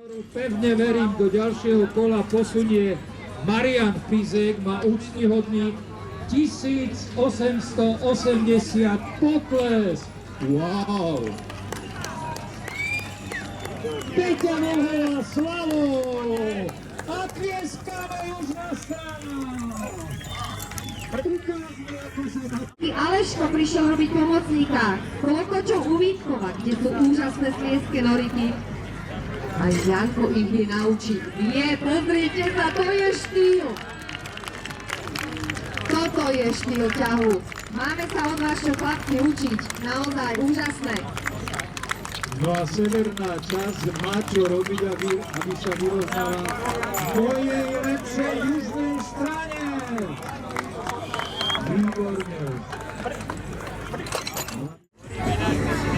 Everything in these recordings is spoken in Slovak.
Pevne verím, do ďalšieho kola posunie Marian Fizek, má úctyhodný 1880 pokles. Wow! Peťa Nohela, Slavo! A tlieskáme už na stranu! Aleško prišiel robiť pomocníka. Klokočov u Vítkova, kde sú úžasné slieské noriky. A Janko ich vie naučiť. Nie, pozrite sa, to je štýl. Toto je štýl ťahu. Máme sa od vás čo chlapci učiť. Naozaj úžasné. No a severná časť má čo robiť, aby sa vyrovnala mojej lepšej južnej strane. Výborne.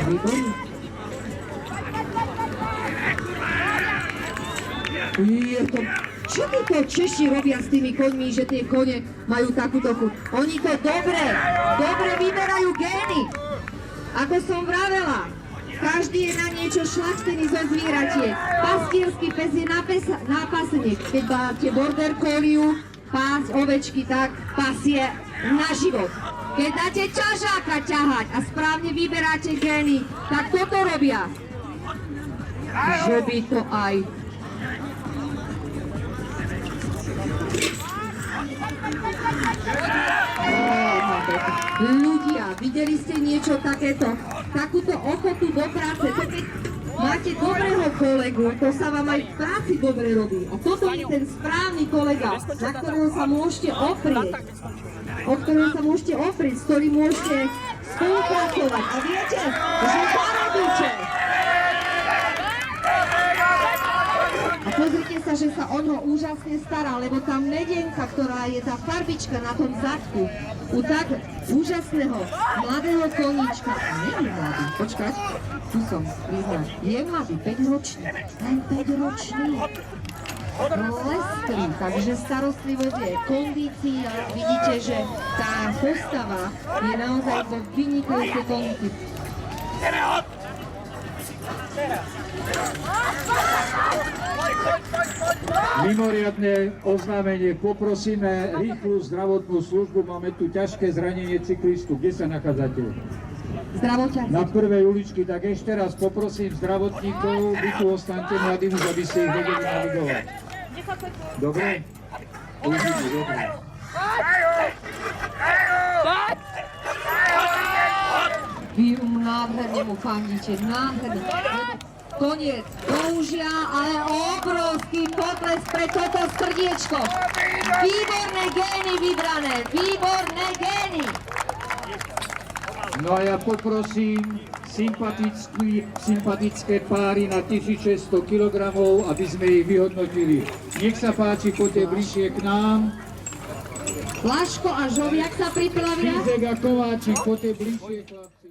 Výborne. Čo títo Češi robia s tými koňmi, že tie kone majú takúto chuť? Oni to dobre vyberajú gény. Ako som vravela, každý je na niečo šľachtený zo zvieratie. Pastierský pes je nápasenie. Keď máte border colliu, pás, ovečky, tak pasie na život. Keď dáte ťažáka ťahať a správne vyberáte gény, tak toto robia. Že by to aj... Ľudia, videli ste niečo takéto? Takúto ochotu do práce. To keď máte dobrého kolegu, to sa vám aj v práci dobre robí. A toto je ten správny kolega, na ktorého sa môžete oprieť. S ktorým môžete spolupracovať. A viete, že zarobíte. A pozrite sa, že sa on ho úžasne stará, lebo tá medenka, ktorá je tá farbička na tom zadku, u tak úžasného mladého koníčka, nie je mladý, počkať, tu som, priznať, je mladý, 5-ročný, len 5-ročný, lestrý, takže starostlivosť je kondícia, vidíte, že tá postava je naozaj vo vynikajúcej kondícii. Mimoriadne oznámenie, poprosíme rýchlu zdravotnú službu, máme tu ťažké zranenie cyklistu. Kde sa nachádzate? Zdravoťaci. Na prvej uličky, tak ešte raz poprosím zdravotníkov, vy tu ostaňte mladí muž, aby ste ich vedeli navigovať. Dobre? Uvidíte, dobre. Vy nádherne mu fandíte, nádherne. Koniec, bohužiaľ, ale obrovský pokles pre toto srdiečko. Výborné gény vybrané, výborné gény. No a ja poprosím sympatické páry na 1600 kg, aby sme ich vyhodnotili. Nech sa páči, poďte bližšie k nám. Laško a Žoviak sa pripravia. Fizek a Kováčik, poďte bližšie, chlapci.